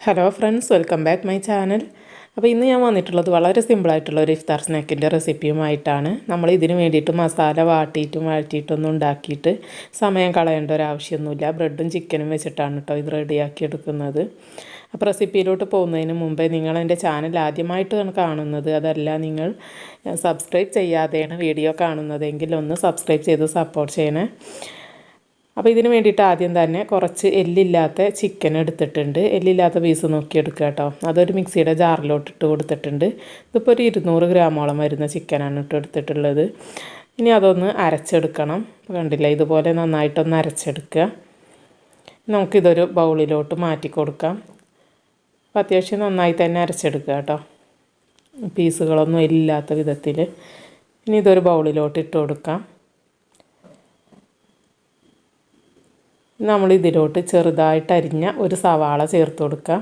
Hello friends, welcome back my channel. അപ്പോൾ ഇന്ന് ഞാൻ വന്നിട്ടുള്ളത് വളരെ സിമ്പിളായിട്ടുള്ള ഒരു ഇഫ്താർ സ്നാക്കിൻ്റെ റെസിപ്പിയുമായിട്ടാണ്. നമ്മൾ ഇതിന് വേണ്ടിയിട്ട് മസാല വഴറ്റിയിട്ടൊന്നും ഉണ്ടാക്കിയിട്ട് സമയം കളയേണ്ട ഒരു ആവശ്യമൊന്നുമില്ല. ബ്രെഡും ചിക്കനും വെച്ചിട്ടാണ് കേട്ടോ ഇത് റെഡിയാക്കി എടുക്കുന്നത്. അപ്പോൾ റെസിപ്പിയിലോട്ട് പോകുന്നതിന് മുമ്പേ നിങ്ങൾ എൻ്റെ ചാനൽ ആദ്യമായിട്ടാണ് കാണുന്നത്, അതല്ല നിങ്ങൾ സബ്സ്ക്രൈബ് ചെയ്യാതെയാണ് വീഡിയോ കാണുന്നതെങ്കിൽ ഒന്ന് സബ്സ്ക്രൈബ് ചെയ്ത് സപ്പോർട്ട് ചെയ്യണേ. അപ്പോൾ ഇതിന് വേണ്ടിയിട്ട് ആദ്യം തന്നെ കുറച്ച് എല്ലില്ലാത്ത ചിക്കൻ എടുത്തിട്ടുണ്ട്. എല്ലില്ലാത്ത പീസ് നോക്കിയെടുക്കുക കേട്ടോ. അതൊരു മിക്സിയുടെ ജാറിലോട്ട് ഇട്ട് കൊടുത്തിട്ടുണ്ട്. ഇതിപ്പോൾ ഒരു 200 ഗ്രാമോളം വരുന്ന ചിക്കനാണ് എടുത്തിട്ടുള്ളത്. ഇനി അതൊന്ന് അരച്ചെടുക്കണം. കണ്ടില്ല, ഇതുപോലെ നന്നായിട്ടൊന്ന് അരച്ചെടുക്കുക. നമുക്കിതൊരു ബൗളിലോട്ട് മാറ്റി കൊടുക്കാം. അപ്പോൾ അത്യാവശ്യം നന്നായി തന്നെ അരച്ചെടുക്കുക കേട്ടോ, പീസുകളൊന്നും ഇല്ലാത്ത വിധത്തിൽ. ഇനി ഇതൊരു ബൗളിലോട്ട് ഇട്ട് കൊടുക്കാം. നമ്മളിതിലോട്ട് ചെറുതായിട്ട് അരിഞ്ഞ ഒരു സവാള ചേർത്ത് കൊടുക്കുക.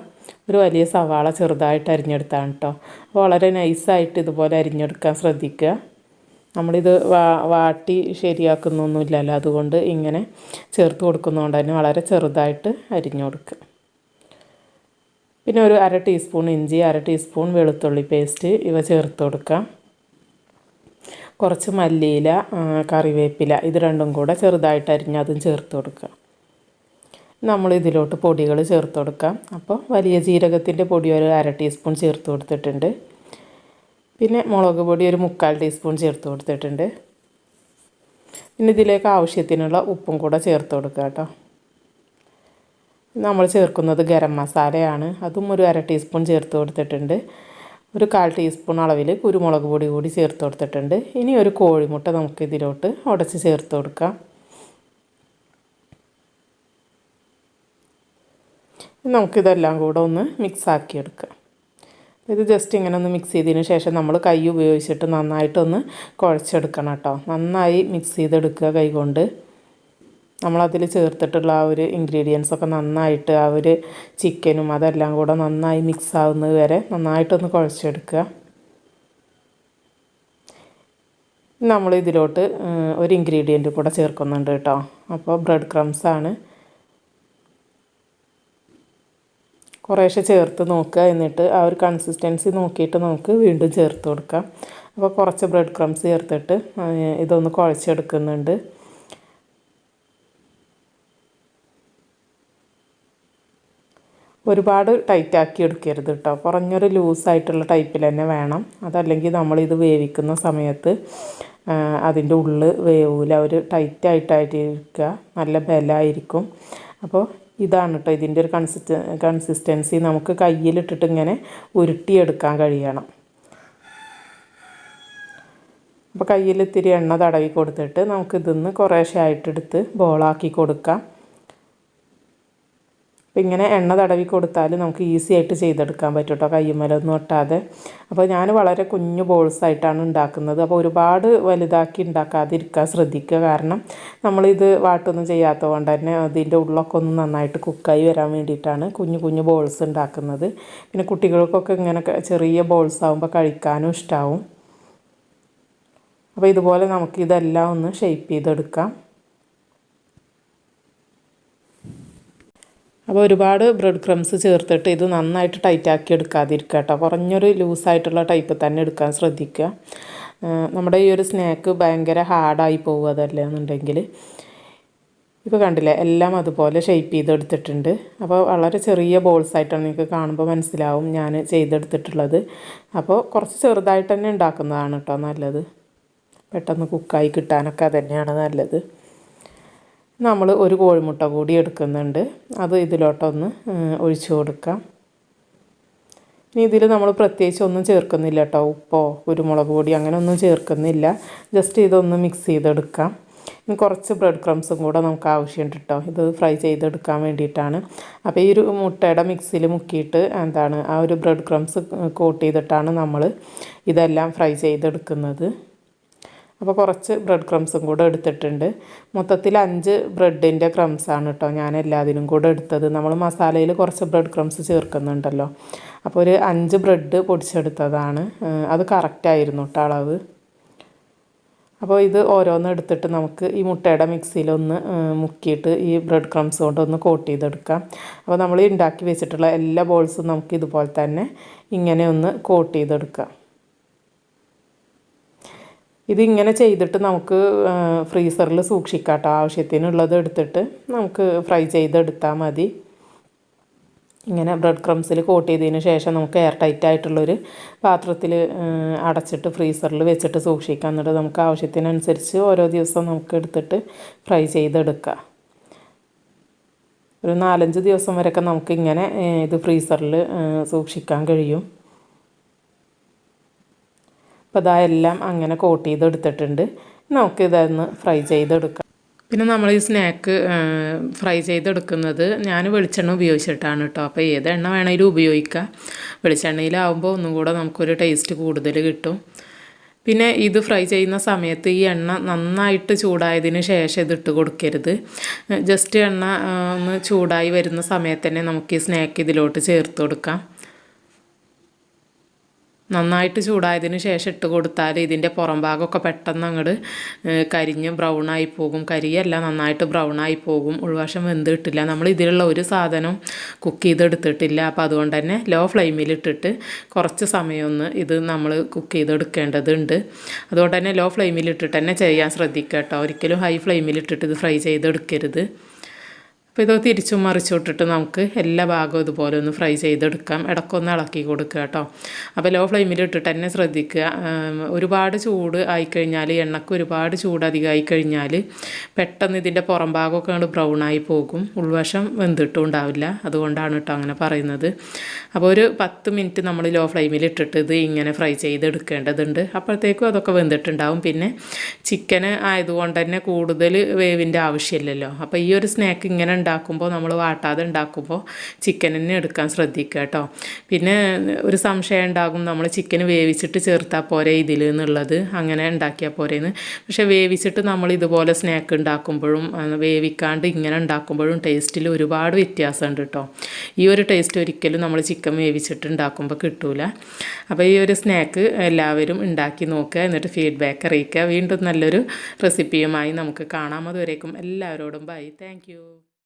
ഒരു വലിയ സവാള ചെറുതായിട്ട് അരിഞ്ഞെടുത്താണ് കേട്ടോ. വളരെ നൈസായിട്ട് ഇതുപോലെ അരിഞ്ഞെടുക്കാൻ ശ്രദ്ധിക്കുക. നമ്മളിത് വാട്ടി ശരിയാക്കുന്നൊന്നുമില്ലല്ലോ, അതുകൊണ്ട് ഇങ്ങനെ ചേർത്ത് കൊടുക്കുന്നതുകൊണ്ട് തന്നെ വളരെ ചെറുതായിട്ട് അരിഞ്ഞു കൊടുക്കുക. പിന്നെ ഒരു 1/2 ടീസ്പൂൺ ഇഞ്ചി, 1/2 ടീസ്പൂൺ വെളുത്തുള്ളി പേസ്റ്റ് ഇവ ചേർത്ത് കൊടുക്കാം. കുറച്ച് മല്ലിയില, കറിവേപ്പില, ഇത് രണ്ടും കൂടെ ചെറുതായിട്ട് അരിഞ്ഞ് അതും ചേർത്ത് കൊടുക്കുക. നമ്മളിതിലോട്ട് പൊടികൾ ചേർത്ത് കൊടുക്കാം. അപ്പോൾ വലിയ ജീരകത്തിൻ്റെ പൊടി ഒരു 1/2 ടീസ്പൂൺ ചേർത്ത് കൊടുത്തിട്ടുണ്ട്. പിന്നെ മുളക് പൊടി ഒരു 3/4 ടീസ്പൂൺ ചേർത്ത് കൊടുത്തിട്ടുണ്ട്. പിന്നെ ഇതിലേക്ക് ആവശ്യത്തിനുള്ള ഉപ്പും കൂടെ ചേർത്ത് കൊടുക്കുക കേട്ടോ. നമ്മൾ ചേർക്കുന്നത് ഗരം മസാലയാണ്. അതും ഒരു 1/2 ടീസ്പൂൺ ചേർത്ത് കൊടുത്തിട്ടുണ്ട്. ഒരു 1/4 ടീസ്പൂൺ അളവിൽ കുരുമുളക് പൊടി കൂടി ചേർത്ത് കൊടുത്തിട്ടുണ്ട്. ഇനി ഒരു കോഴിമുട്ട നമുക്കിതിലോട്ട് ഉടച്ച് ചേർത്ത് കൊടുക്കാം. നമുക്കിതെല്ലാം കൂടെ ഒന്ന് മിക്സാക്കി എടുക്കാം. ഇത് ജസ്റ്റ് ഇങ്ങനെ ഒന്ന് മിക്സ് ചെയ്തതിന് ശേഷം നമ്മൾ കൈ ഉപയോഗിച്ചിട്ട് നന്നായിട്ടൊന്ന് കുഴച്ചെടുക്കണം കേട്ടോ. നന്നായി മിക്സ് ചെയ്തെടുക്കുക കൈ കൊണ്ട്. നമ്മളതിൽ ചേർത്തിട്ടുള്ള ആ ഒരു ഇൻഗ്രീഡിയൻസൊക്കെ നന്നായിട്ട് ആ ഒരു ചിക്കനും അതെല്ലാം കൂടെ നന്നായി മിക്സ് ആവുന്നത് വരെ നന്നായിട്ടൊന്ന് കുഴച്ചെടുക്കുക. നമ്മളിതിലോട്ട് ഒരു ഇൻഗ്രീഡിയൻറ്റ് കൂടെ ചേർക്കുന്നുണ്ട് കേട്ടോ. അപ്പോൾ ബ്രെഡ് ക്രംസാണ്. കുറേശ്ശെ ചേർത്ത് നോക്കുക. എന്നിട്ട് ആ ഒരു കൺസിസ്റ്റൻസി നോക്കിയിട്ട് നമുക്ക് വീണ്ടും ചേർത്ത് കൊടുക്കാം. അപ്പോൾ കുറച്ച് ബ്രെഡ് ക്രംസ് ചേർത്തിട്ട് ഇതൊന്ന് കുഴച്ചെടുക്കുന്നുണ്ട്. ഒരുപാട് ടൈറ്റാക്കി എടുക്കരുത് കേട്ടോ. കുറഞ്ഞൊരു ലൂസായിട്ടുള്ള ടൈപ്പിൽ തന്നെ വേണം. അതല്ലെങ്കിൽ നമ്മളിത് വേവിക്കുന്ന സമയത്ത് അതിൻ്റെ ഉള്ളിൽ വേവില്ല. ഒരു ടൈറ്റായിട്ടായിരിക്കുക, നല്ല ബലമായിരിക്കും. അപ്പോൾ ഇതാണ് കേട്ടോ ഇതിൻ്റെ ഒരു കൺസിസ്റ്റൻസി. നമുക്ക് കയ്യിലിട്ടിട്ട് ഇങ്ങനെ ഉരുട്ടിയെടുക്കാൻ കഴിയണം. അപ്പോൾ കയ്യിൽ ഇത്തിരി എണ്ണ തടവി കൊടുത്തിട്ട് നമുക്കിതിന്ന് കുറേശ്ശെ ആയിട്ടെടുത്ത് ബോളാക്കി കൊടുക്കാം. അപ്പോൾ ഇങ്ങനെ എണ്ണ തടവി കൊടുത്താൽ നമുക്ക് ഈസി ആയിട്ട് ചെയ്തെടുക്കാൻ പറ്റും കേട്ടോ, കയ്യുമ്മലൊന്നും ഒട്ടാതെ. അപ്പോൾ ഞാൻ വളരെ കുഞ്ഞു ബോൾസായിട്ടാണ് ഉണ്ടാക്കുന്നത്. അപ്പോൾ ഒരുപാട് വലുതാക്കി ഉണ്ടാക്കാതിരിക്കാൻ ശ്രദ്ധിക്കുക. കാരണം നമ്മളിത് വാട്ടൊന്നും ചെയ്യാത്തത് കൊണ്ട് തന്നെ അതിൻ്റെ ഉള്ളൊക്കെ ഒന്ന് നന്നായിട്ട് കുക്കായി വരാൻ വേണ്ടിയിട്ടാണ് കുഞ്ഞു കുഞ്ഞു ബോൾസ് ഉണ്ടാക്കുന്നത്. പിന്നെ കുട്ടികൾക്കൊക്കെ ഇങ്ങനെ ചെറിയ ബോൾസ് ആകുമ്പോൾ കഴിക്കാനും ഇഷ്ടമാവും. അപ്പോൾ ഇതുപോലെ നമുക്കിതെല്ലാം ഒന്ന് ഷേപ്പ് ചെയ്തെടുക്കാം. അപ്പോൾ ഒരുപാട് ബ്രെഡ് ക്രംസ് ചേർത്തിട്ട് ഇത് നന്നായിട്ട് ടൈറ്റാക്കി എടുക്കാതിരിക്കുക കേട്ടോ. കുറഞ്ഞൊരു ലൂസായിട്ടുള്ള ടൈപ്പ് തന്നെ എടുക്കാൻ ശ്രദ്ധിക്കുക. നമ്മുടെ ഈ ഒരു സ്നാക്ക് ഭയങ്കര ഹാർഡായി പോകും അതല്ല എന്നുണ്ടെങ്കിൽ. ഇപ്പോൾ കണ്ടില്ലേ, എല്ലാം അതുപോലെ ഷേപ്പ് ചെയ്തെടുത്തിട്ടുണ്ട്. അപ്പോൾ വളരെ ചെറിയ ബോൾസായിട്ടാണ് നിങ്ങൾക്ക് കാണുമ്പോൾ മനസ്സിലാവും ഞാൻ ചെയ്തെടുത്തിട്ടുള്ളത്. അപ്പോൾ കുറച്ച് ചെറുതായിട്ട് തന്നെ ഉണ്ടാക്കുന്നതാണ് കേട്ടോ നല്ലത്. പെട്ടെന്ന് കുക്കായി കിട്ടാനൊക്കെ അതുതന്നെയാണ് നല്ലത്. നമ്മൾ ഒരു കോഴിമുട്ട കൂടി എടുക്കുന്നുണ്ട്. അത് ഇതിലോട്ടൊന്ന് ഒഴിച്ചു കൊടുക്കാം. ഇനി ഇതിൽ നമ്മൾ പ്രത്യേകിച്ച് ഒന്നും ചേർക്കുന്നില്ല കേട്ടോ. ഉപ്പോ കുരുമുളക് പൊടി അങ്ങനെ ഒന്നും ചേർക്കുന്നില്ല. ജസ്റ്റ് ഇതൊന്ന് മിക്സ് ചെയ്തെടുക്കാം. ഇനി കുറച്ച് ബ്രെഡ് ക്രംസും കൂടെ നമുക്ക് ആവശ്യമുണ്ട് കേട്ടോ, ഇത് ഫ്രൈ ചെയ്തെടുക്കാൻ വേണ്ടിയിട്ടാണ്. അപ്പോൾ ഈ ഒരു മുട്ടയുടെ മിക്സിയിൽ മുക്കിയിട്ട് ആ ഒരു ബ്രെഡ് ക്രംസ് കോട്ട് ചെയ്തിട്ടാണ് നമ്മൾ ഇതെല്ലാം ഫ്രൈ ചെയ്തെടുക്കുന്നത്. അപ്പോൾ കുറച്ച് ബ്രെഡ് ക്രംസും കൂടെ എടുത്തിട്ടുണ്ട്. മൊത്തത്തിൽ 5 ബ്രെഡിൻ്റെ ക്രംസാണ് കേട്ടോ ഞാൻ എല്ലാത്തിനും കൂടെ എടുത്തത്. നമ്മൾ മസാലയിൽ കുറച്ച് ബ്രെഡ് ക്രംസ് ചേർക്കുന്നുണ്ടല്ലോ. അപ്പോൾ ഒരു 5 ബ്രെഡ് പൊടിച്ചെടുത്തതാണ്. അത് കറക്റ്റായിരുന്നു കേട്ടോ അളവ്. അപ്പോൾ ഇത് ഓരോന്ന് എടുത്തിട്ട് നമുക്ക് ഈ മുട്ടയുടെ മിക്സിയിലൊന്ന് മുക്കിയിട്ട് ഈ ബ്രെഡ് ക്രംസ് കൊണ്ടൊന്ന് കോട്ട് ചെയ്തെടുക്കാം. അപ്പോൾ നമ്മൾ ഉണ്ടാക്കി വെച്ചിട്ടുള്ള എല്ലാ ബോൾസും നമുക്ക് ഇതുപോലെ തന്നെ ഇങ്ങനെ ഒന്ന് കോട്ട് ചെയ്തെടുക്കാം. ഇതിങ്ങനെ ചെയ്തിട്ട് നമുക്ക് ഫ്രീസറിൽ സൂക്ഷിക്കാം കേട്ടോ. ആവശ്യത്തിനുള്ളത് എടുത്തിട്ട് നമുക്ക് ഫ്രൈ ചെയ്തെടുത്താൽ മതി. ഇങ്ങനെ ബ്രെഡ് ക്രംസിൽ കോട്ട് ചെയ്തതിന് ശേഷം നമുക്ക് എയർ ടൈറ്റ് ആയിട്ടുള്ളൊരു പാത്രത്തിൽ അടച്ചിട്ട് ഫ്രീസറിൽ വെച്ചിട്ട് സൂക്ഷിക്കാം. എന്നിട്ട് നമുക്ക് ആവശ്യത്തിനനുസരിച്ച് ഓരോ ദിവസം നമുക്ക് എടുത്തിട്ട് ഫ്രൈ ചെയ്തെടുക്കാം. ഒരു 4-5 ദിവസം വരെയൊക്കെ നമുക്കിങ്ങനെ ഇത് ഫ്രീസറിൽ സൂക്ഷിക്കാൻ കഴിയും. അപ്പോൾ ഇതെല്ലാം അങ്ങനെ കോട്ട് ചെയ്തെടുത്തിട്ടുണ്ട്. നമുക്കിതൊന്ന് ഫ്രൈ ചെയ്തെടുക്കാം. പിന്നെ നമ്മൾ ഈ സ്നാക്ക് ഫ്രൈ ചെയ്തെടുക്കുന്നത് ഞാൻ വെളിച്ചെണ്ണ ഉപയോഗിച്ചിട്ടാണ് കേട്ടോ. അപ്പോൾ ഏത് എണ്ണ വേണമെങ്കിലും ഉപയോഗിക്കാം. വെളിച്ചെണ്ണയിലാവുമ്പോൾ ഒന്നും കൂടെ നമുക്കൊരു ടേസ്റ്റ് കൂടുതൽ കിട്ടും. പിന്നെ ഇത് ഫ്രൈ ചെയ്യുന്ന സമയത്ത് ഈ എണ്ണ നന്നായിട്ട് ചൂടായതിന് ശേഷം ഇതിട്ട് കൊടുക്കരുത്. ജസ്റ്റ് എണ്ണ ഒന്ന് ചൂടായി വരുന്ന സമയത്ത് തന്നെ നമുക്ക് ഈ സ്നാക്ക് ഇതിലോട്ട് ചേർത്ത് കൊടുക്കാം. നന്നായിട്ട് ചൂടായതിന് ശേഷം ഇട്ട് കൊടുത്താൽ ഇതിൻ്റെ പുറം ഭാഗമൊക്കെ പെട്ടെന്ന് അങ്ങോട്ട് കരിഞ്ഞ് ബ്രൗണായി പോകും. കരിയല്ല, നന്നായിട്ട് ബ്രൗണായി പോകും. ഉൾവശം വെന്ത് കിട്ടില്ല. നമ്മൾ ഇതിലുള്ള ഒരു സാധനം കുക്ക് ചെയ്തെടുത്തിട്ടില്ല. അപ്പോൾ അതുകൊണ്ട് തന്നെ ലോ ഫ്ലെയിമിലിട്ടിട്ട് കുറച്ച് സമയമൊന്ന് ഇത് നമ്മൾ കുക്ക് ചെയ്തെടുക്കേണ്ടതുണ്ട്. അതുകൊണ്ട് തന്നെ ലോ ഫ്ലെയിമിലിട്ടിട്ട് തന്നെ ചെയ്യാൻ ശ്രദ്ധിക്കുക കേട്ടോ. ഒരിക്കലും ഹൈ ഫ്ലെയിമിലിട്ടിട്ട് ഇത് ഫ്രൈ ചെയ്തെടുക്കരുത്. അപ്പോൾ ഇത് തിരിച്ചും മറിച്ചും ഇട്ടിട്ട് നമുക്ക് എല്ലാ ഭാഗവും ഇതുപോലെ ഒന്ന് ഫ്രൈ ചെയ്തെടുക്കാം. ഇടയ്ക്കൊന്ന് ഇളക്കി കൊടുക്കുക കേട്ടോ. അപ്പോൾ ലോ ഫ്ലെയിമിൽ ഇട്ടിട്ട് തന്നെ ശ്രദ്ധിക്കുക. ഒരുപാട് ചൂട് ആയിക്കഴിഞ്ഞാൽ, എണ്ണയ്ക്ക് ഒരുപാട് ചൂട് അധികമായി കഴിഞ്ഞാൽ പെട്ടെന്ന് ഇതിൻ്റെ പുറം ഭാഗമൊക്കെ അങ്ങോട്ട് ബ്രൗണായി പോകും. ഉൾവശം വെന്തിട്ടും ഉണ്ടാവില്ല. അതുകൊണ്ടാണ് കേട്ടോ അങ്ങനെ പറയുന്നത്. അപ്പോൾ ഒരു 10 മിനിറ്റ് നമ്മൾ ലോ ഫ്ലെയിമിൽ ഇട്ടിട്ട് ഇത് ഇങ്ങനെ ഫ്രൈ ചെയ്തെടുക്കേണ്ടതുണ്ട്. അപ്പോഴത്തേക്കും അതൊക്കെ വെന്തിട്ടുണ്ടാവും. പിന്നെ ചിക്കന് ആയതുകൊണ്ട് തന്നെ കൂടുതൽ വേവിൻ്റെ ആവശ്യമില്ലല്ലോ. അപ്പോൾ ഈ ഒരു സ്നാക്ക് ഇങ്ങനെ ഉണ്ടാക്കുമ്പോൾ, നമ്മൾ വാട്ടാതെ ഉണ്ടാക്കുമ്പോൾ ചിക്കൻ തന്നെ എടുക്കാൻ ശ്രദ്ധിക്കുക കേട്ടോ. പിന്നെ ഒരു സംശയം ഉണ്ടാകും, നമ്മൾ ചിക്കൻ വേവിച്ചിട്ട് ചേർത്താൽ പോരെ ഇതിൽ എന്നുള്ളത്. അങ്ങനെ ഉണ്ടാക്കിയാൽ പോരേന്ന്. പക്ഷേ വേവിച്ചിട്ട് നമ്മൾ ഇതുപോലെ സ്നാക്ക് ഉണ്ടാക്കുമ്പോഴും വേവിക്കാണ്ട് ഇങ്ങനെ ഉണ്ടാക്കുമ്പോഴും ടേസ്റ്റിൽ ഒരുപാട് വ്യത്യാസമുണ്ട് കേട്ടോ. ഈ ഒരു ടേസ്റ്റ് ഒരിക്കലും നമ്മൾ ചിക്കൻ വേവിച്ചിട്ട് ഉണ്ടാക്കുമ്പോൾ കിട്ടൂല. അപ്പോൾ ഈ ഒരു സ്നാക്ക് എല്ലാവരും ഉണ്ടാക്കി നോക്കുക. എന്നിട്ട് ഫീഡ്ബാക്ക് അറിയിക്കുക. വീണ്ടും നല്ലൊരു റെസിപ്പിയുമായി നമുക്ക് കാണാം. അതുവരേക്കും എല്ലാവരോടും ബൈ. Thank you.